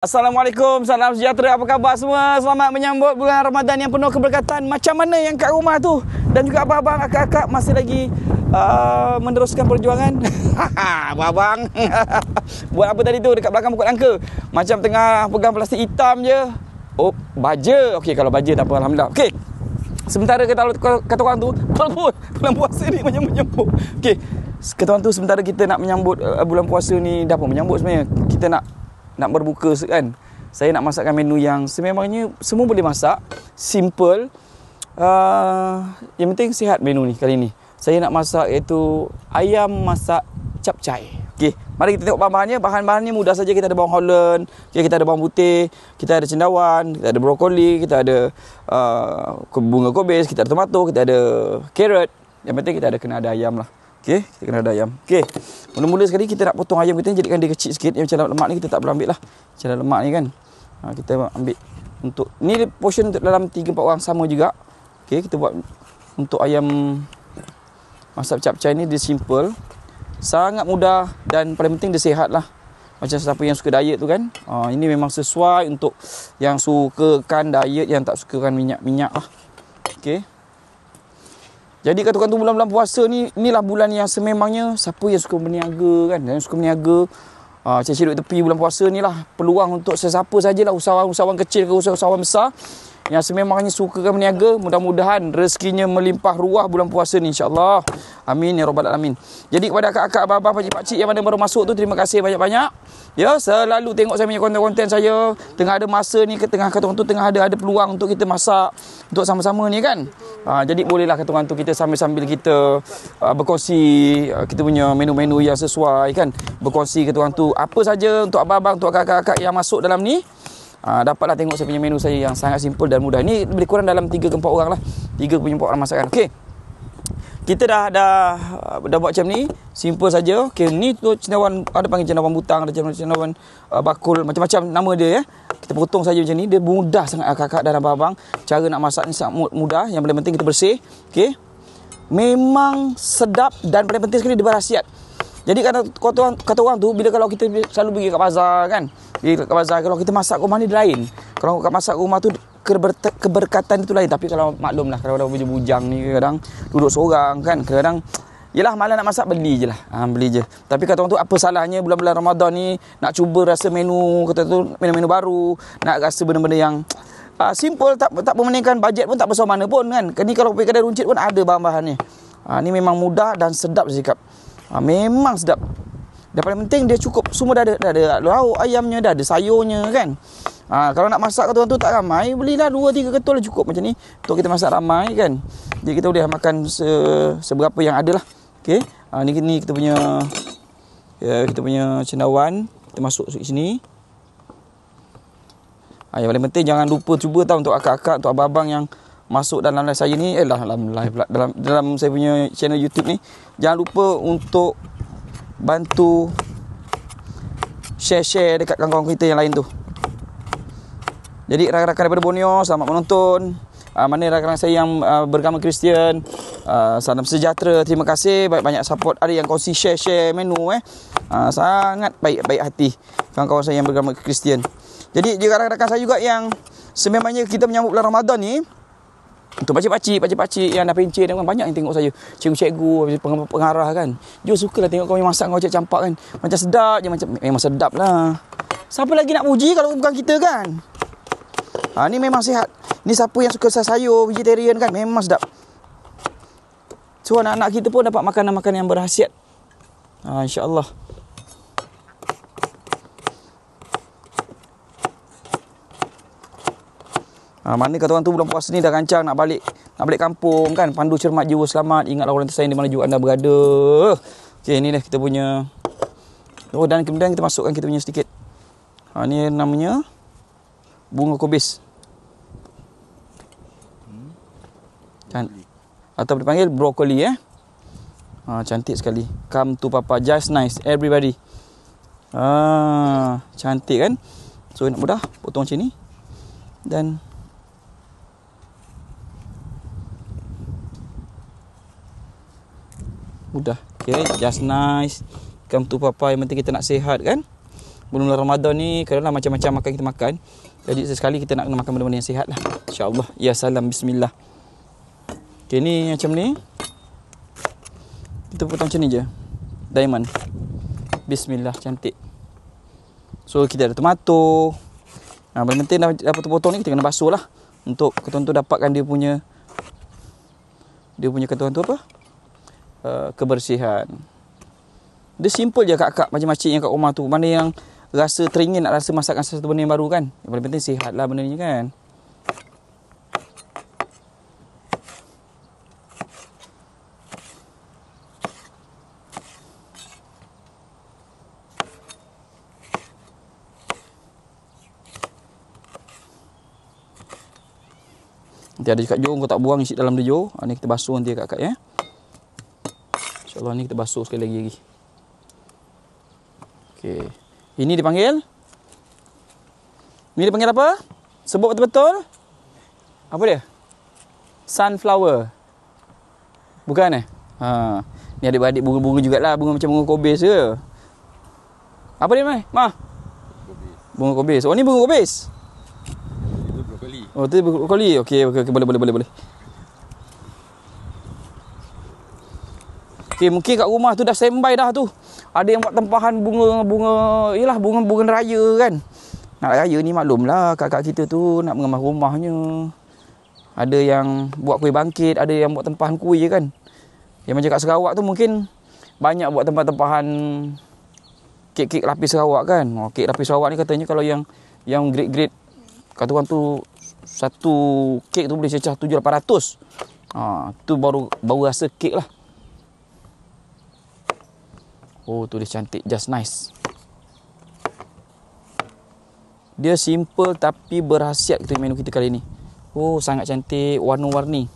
Assalamualaikum, salam sejahtera, apa khabar semua? Selamat menyambut bulan Ramadan yang penuh keberkatan. Macam mana yang kat rumah tu? Dan juga abang-abang, akak-akak masih lagi meneruskan perjuangan? Abang buat apa tadi tu dekat belakang pokok nangka? Macam tengah pegang plastik hitam je. Oh, baja. Okey, kalau baja tak apa, alhamdulillah. Okey. Sementara kata orang tu, bulan puasa ni macam menyambut. Okey. Kata orang tu sementara kita nak menyambut bulan puasa ni, dah apa menyambut sebenarnya? Kita nak berbuka kan. Saya nak masakkan menu yang sememangnya semua boleh masak, simple. Yang penting sihat menu ni kali ni. Saya nak masak iaitu ayam masak capcay. Okey, mari kita tengok bahan-bahannya. Bahan-bahannya mudah saja. Kita ada bawang Holland, okay, kita ada bawang putih, kita ada cendawan, kita ada brokoli, kita ada bunga kobis, kita ada tomato, kita ada carrot. Yang penting kita kena ada ayam lah. Okey, kita kena ada ayam. Okey. Mula-mula sekali kita nak potong ayam kita, jadikan dia kecil sikit. Yang macam lemak ni kita tak perlu ambil lah. Macam lemak ni kan. Kita ambil untuk ni portion untuk dalam 3-4 orang sama juga. Okey, kita buat untuk ayam masak capcay ni dia simple. Sangat mudah dan paling penting dia sihat lah. Macam siapa yang suka diet tu kan. Ini memang sesuai untuk yang sukakan diet, yang tak sukakan minyak-minyak lah. Okey. Jadi katakan tu bulan-bulan puasa ni, inilah bulan yang sememangnya siapa yang suka berniaga kan, yang suka berniaga, cari duit tepi bulan puasa ni lah peluang untuk sesiapa sajalah, usahawan kecil ke usahawan besar yang sememangnya sukakan berniaga, mudah-mudahan rezekinya melimpah ruah bulan puasa ni insya-Allah. Amin ya rabbal alamin. Jadi kepada akak-akak, abang-abang, pakcik-pakcik yang mana baru masuk tu, terima kasih banyak-banyak. Ya, selalu tengok saya punya konten-konten saya. Tengah ada masa ni, tengah kata orang tu tengah ada peluang untuk kita masak untuk sama-sama ni kan. Jadi bolehlah kata orang tu kita sambil-sambil kita berkongsi kita punya menu-menu yang sesuai kan. Berkongsi kata orang tu apa saja untuk abang-abang, untuk akak-akak yang masuk dalam ni. Dapatlah tengok saya punya menu saya yang sangat simple dan mudah. Ni lebih kurang dalam 3 ke 4 orang lah. 3 ke 4 orang masakan. Okey. Kita dah buat macam ni, simple saja. Okey, ni tu cendawan, ada panggil cendawan butang, ada cendawan bakul, macam-macam nama dia ya. Kita potong saja macam ni, dia mudah sangat kakak dan abang-abang. Cara nak masak ni sangat mudah, yang paling penting kita bersih. Okey. Memang sedap dan paling penting sekali dia berkhasiat. Jadi kata orang tu, bila kalau kita selalu pergi kat bazar kan, pergi kat bazar, kalau kita masak rumah ni lain. Kalau kat masak rumah tu keberkatan itu lain. Tapi kalau maklum lah, kadang-kadang bujang ni kadang duduk seorang kan, kadang yelah malah nak masak, beli je lah. Beli je. Tapi kata orang tu, apa salahnya bulan-bulan Ramadan ni nak cuba rasa menu, kata tu menu-menu baru, nak rasa benda-benda yang simple, tak mementingkan bajet pun, tak besar mana pun kan. Ni kalau pergi kedai runcit pun ada bahan-bahan ni. Ni memang mudah dan sedap sikap. Memang sedap. Dan paling penting dia cukup, semua dah ada lauk ayamnya, dah ada sayurnya kan. Kalau nak masak kata orang tu tak ramai, belilah 2-3 ketul cukup macam ni untuk kita masak ramai kan. Jadi kita boleh makan seberapa yang ada lah. Okey. Ni kita punya cendawan, kita masuk sini. Yang paling penting jangan lupa cuba tahu untuk akak-akak, untuk abang-abang yang masuk dalam live saya ni, dalam live pula, dalam saya punya channel YouTube ni, jangan lupa untuk bantu share dekat kawan-kawan kita yang lain tu. Jadi rakan-rakan daripada Borneo, selamat menonton. Mana rakan-rakan saya yang beragama Kristian, salam sejahtera, terima kasih banyak support. Ada yang kongsi share menu sangat baik hati kawan-kawan saya yang beragama Kristian. Jadi juga rakan-rakan saya juga yang sememangnya kita menyambut bulan Ramadan ni, untuk pakcik-pakcik yang dah pencen kan, banyak yang tengok saya, cikgu-cikgu, pengarah kan. Dia sukalah tengok kau masak, kau campak kan. Macam sedap je, memang sedap lah. Siapa lagi nak puji kalau bukan kita kan? Ni memang sihat. Ni siapa yang suka sayur, vegetarian kan, memang sedap. So anak-anak kita pun dapat makanan-makanan yang berkhasiat. InsyaAllah. Mana kata orang tu bulan puasa ni dah rancang nak balik kampung kan, pandu cermat jiwa selamat, ingatlah orang tersayang di mana juga anda berada. Okey, ni dah kita punya. Dan kemudian kita masukkan kita punya sedikit. Ni namanya bunga kobis. Atau dipanggil brokoli cantik sekali. Come to Papa, just nice everybody. Cantik kan? So nak mudah potong macam ni. Dan mudah. Okay, just nice. Come to Papa, yang penting kita nak sihat kan. Bulan Ramadan ni kerana macam-macam makan kita makan. Jadi sesekali kita nak kena makan benda-benda yang sihat lah. InsyaAllah. Ya salam, bismillah. Okay, ni macam ni. Kita potong macam ni je. Diamond. Bismillah, cantik. So kita ada tomato. Paling penting dah potong-potong ni kita kena basuh lah. Untuk ketuan tu dapatkan dia punya ketuan tu apa? Kebersihan. Dia simple je akak-akak macam-macam yang kat rumah tu. Mana yang rasa teringin nak rasa masakan sesuatu benda yang baru kan. Yang paling penting sihat lah benda ni kan. Nanti ada cakap, jom kau tak buang isi dalam dia, jom. Ni kita basuh nanti akak-akak ya. InsyaAllah ni kita basuh sekali lagi. Okey. Ini dipanggil? Ini dipanggil apa? Sebut betul-betul. Apa dia? Sunflower. Bukan eh? Ha. Ni adik-beradik bunga-bunga jugalah. Bunga macam bunga kobis ke? Apa dia, Mai? Ma? Bunga kobis. Oh, ni bunga kobis? Itu brokoli. Oh, tu brokoli. Okey, boleh. Okey, mungkin kat rumah tu dah standby dah tu. Ada yang buat tempahan bunga-bunga, yalah bunga-bunga raya kan. Nak raya ni maklumlah kakak kita tu nak mengemas rumahnya. Ada yang buat kuih bangkit, ada yang buat tempahan kuih kan. Yang macam kat Sarawak tu mungkin banyak buat tempahan kek-kek lapis Sarawak kan. Oh, kek lapis Sarawak ni katanya kalau yang grade-grade kata orang tu satu kek tu boleh cecah 700-800. Tu baru rasa kek lah. Oh, tu dia cantik, just nice. Dia simple tapi berkhasiat kita menu kita kali ni. Oh, sangat cantik, warna-warni.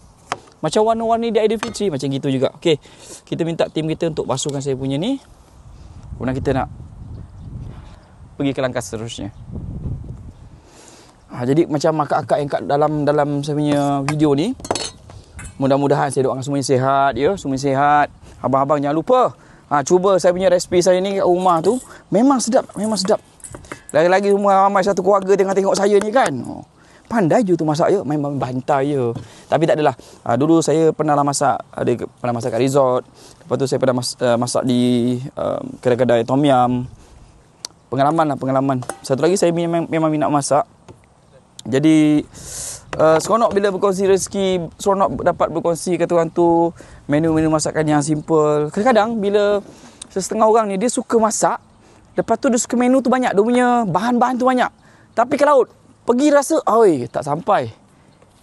Macam warna-warni di Aidilfitri macam gitu juga. Okey, kita minta tim kita untuk basuhkan saya punya ni. Kemudian kita nak pergi ke langkah seterusnya. Jadi macam akak-akak yang kat dalam saya punya video ni, mudah-mudahan saya doakan semuanya sihat ya, semuanya sihat. Abang-abang jangan lupa cuba saya punya resipi saya ni kat rumah tu. Memang sedap. Lagi-lagi semua ramai satu keluarga tengok saya ni kan. Pandai je tu masak je, memang bantai je. Tapi tak adalah. Dulu saya pernah masak, pernah masak kat resort. Lepas tu saya pernah masak di kedai-kedai tom yum. Pengalaman. Satu lagi saya memang minat masak. Jadi seronok bila berkongsi rezeki, seronok dapat berkongsi kata orang tu menu-menu masakan yang simple. Kadang-kadang bila setengah orang ni dia suka masak, lepas tu dia suka menu tu banyak, dia punya bahan-bahan tu banyak. Tapi ke laut, pergi rasa, tak sampai.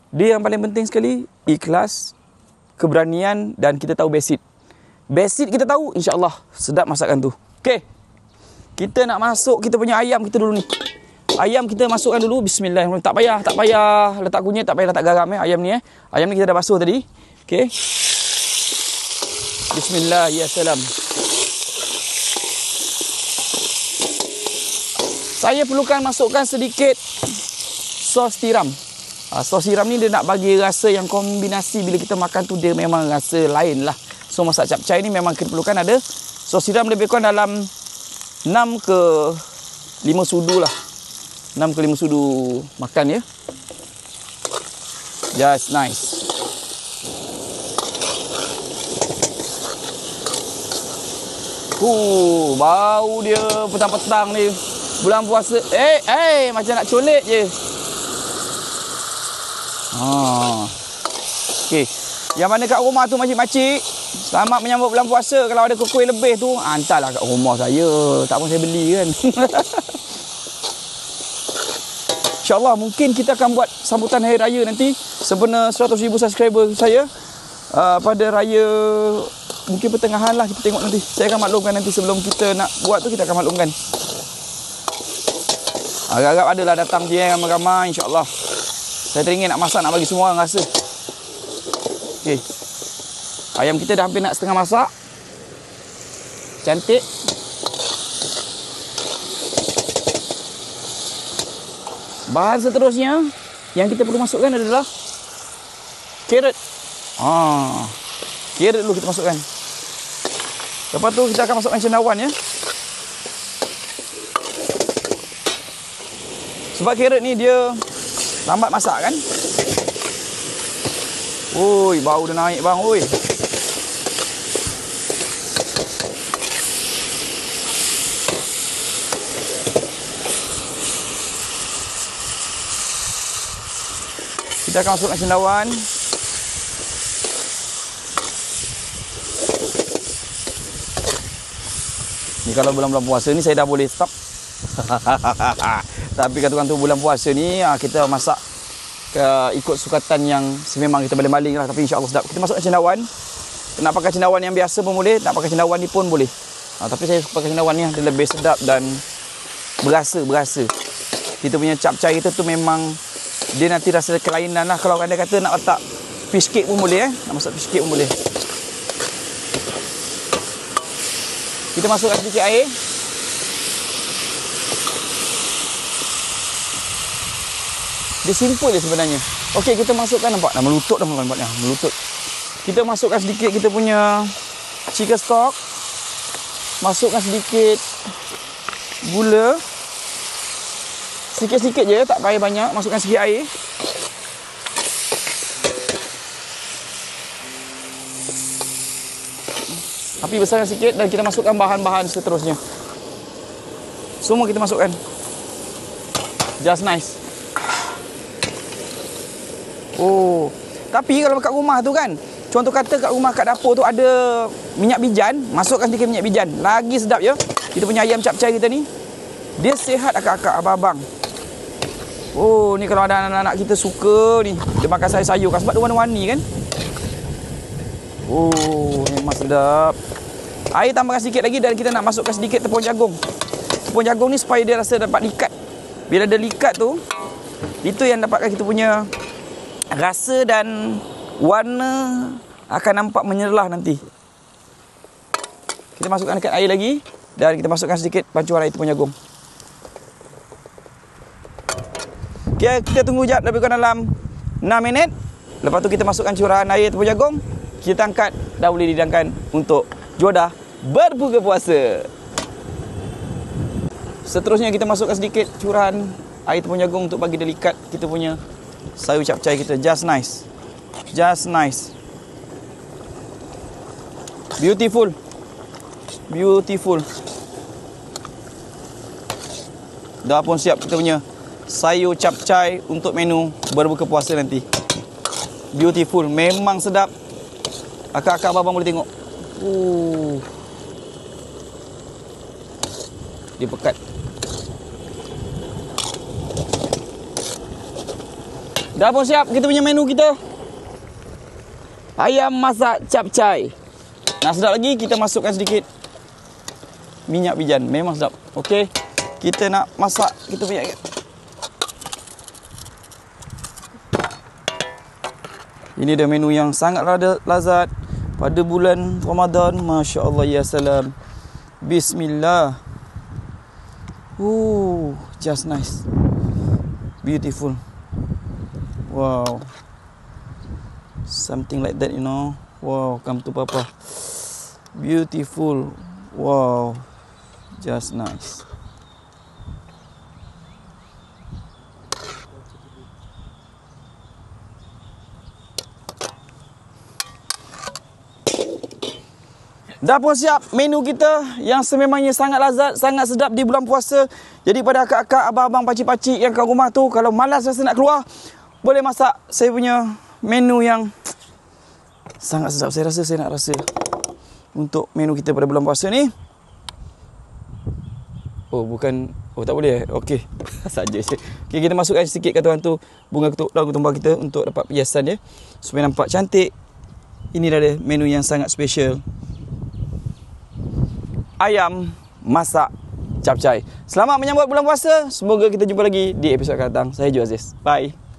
Dia yang paling penting sekali, ikhlas, keberanian dan kita tahu basic. Basic kita tahu, insya-Allah sedap masakan tu. Okey. Kita nak masuk kita punya ayam kita dulu ni. Ayam kita masukkan dulu, bismillahirrahmanirrahim. Tak payah letak kunyit, tak payah letak garam ayam ni Ayam ni kita dah basuh tadi. Okey. Bismillah, ya salam. Saya perlukan masukkan sedikit sos tiram. Sos tiram ni dia nak bagi rasa yang kombinasi bila kita makan tu dia memang rasa lain lah. So masak capcay ni memang kita perlukan ada sos tiram lebih kurang dalam 6 ke 5 sudu lah. 6 ke 5 sudu makan ya. Just nice. Bau dia petang-petang ni. Bulan puasa. Macam nak colet je. Okey. Yang mana kat rumah tu makcik-makcik, selamat menyambut bulan puasa. Kalau ada kuih lebih tu, hantarlah kat rumah saya. Tak pun saya beli kan. InsyaAllah mungkin kita akan buat sambutan hari raya nanti sempena 100,000 subscriber saya pada raya mungkin pertengahan lah, kita tengok nanti. Saya akan maklumkan nanti sebelum kita nak buat tu, kita akan maklumkan. Agak-agak adalah datang je ramai-ramai, insyaAllah. Saya teringin nak masak, nak bagi semua orang rasa. Okey. Ayam kita dah hampir nak setengah masak. Cantik. Bahan seterusnya yang kita perlu masukkan adalah carrot. Carrot dulu kita masukkan. Lepas tu kita akan masukkan cendawan ya. Sebab carrot ni dia lambat masak kan. Oi, bau dah naik bang, oi. Kita akan masukkan cendawan. Ni kalau bulan-bulan puasa ni saya dah boleh stop. Tapi katakan tu bulan puasa ni kita masak ikut sukatan yang sememang kita baling-baling lah. Tapi insya-Allah sedap. Kita masukkan cendawan. Nak pakai cendawan yang biasa pun boleh, nak pakai cendawan ni pun boleh. Tapi saya pakai cendawan ni dia lebih sedap dan berasa. Kita punya capcay kita tu memang dia nanti rasa kelainan lah. Kalau anda kata nak letak fish cake pun boleh nak masak fish cake pun boleh. Kita masukkan sedikit air. Dia simple je sebenarnya. Okey, kita masukkan, nampak dah melutut dah nampaknya, melutut. Kita masukkan sedikit kita punya chicken stock. Masukkan sedikit gula. Sikit-sikit je, tak payah banyak. Masukkan sikit air. Api besarkan sikit dan kita masukkan bahan-bahan seterusnya. Semua kita masukkan. Just nice. Oh, tapi kalau kat rumah tu kan, contoh kata kat rumah kat dapur tu ada minyak bijan, masukkan sedikit minyak bijan. Lagi sedap ya. Kita punya ayam capcay kita ni. Dia sihat akak-akak, abang-abang. Oh, ni kalau ada anak-anak kita suka ni, dia makan sayur-sayur kan sebab dia warna-warni kan. Oh, memang sedap. Air tambahkan sedikit lagi dan kita nak masukkan sedikit tepung jagung. Tepung jagung ni supaya dia rasa dapat likat. Bila dia likat tu, itu yang dapatkan kita punya rasa dan warna akan nampak menyerlah nanti. Kita masukkan dekat air lagi dan kita masukkan sedikit pancuran air tepung jagung. Okay, kita tunggu jap lebih kurang dalam 6 minit. Lepas tu kita masukkan curahan air tepung jagung. Kita angkat, dah boleh dihidangkan untuk juadah berbuka puasa. Seterusnya kita masukkan sedikit curahan air tepung jagung untuk bagi delikat kita punya sayur capcay kita. Just nice. Just nice. Beautiful. Beautiful. Dah pun siap kita punya sayur capcay untuk menu berbuka puasa nanti. Beautiful. Memang sedap. Akak-akak abang boleh tengok. Dia pekat. Dah pun siap kita punya menu kita. Ayam masak capcay. Nak sedap lagi kita masukkan sedikit minyak bijan. Memang sedap. Okey. Kita nak masak kita punya. Ini dah menu yang sangat lazat pada bulan Ramadan. Masya Allah, ya salam. Bismillah. Just nice. Beautiful. Wow. Something like that, you know. Wow, come to Papa. Beautiful. Wow. Just nice. Dah pun siap menu kita yang sememangnya sangat lazat, sangat sedap di bulan puasa. Jadi pada akak-akak, abang-abang, pakcik-pakcik yang kat rumah tu, kalau malas rasa nak keluar, boleh masak saya punya menu yang sangat sedap. Saya rasa saya nak rasa untuk menu kita pada bulan puasa ni. Oh, bukan. Oh, tak boleh. Okey. Saja je. Okey, kita masukkan sikit kat tuan tu bunga daun ketumbar kita untuk dapat perhiasan dia supaya nampak cantik. Ini dah ada menu yang sangat special. Ayam masak capcay. Selamat menyambut bulan puasa. Semoga kita jumpa lagi di episod akan datang. Saya Ju Aziz. Bye.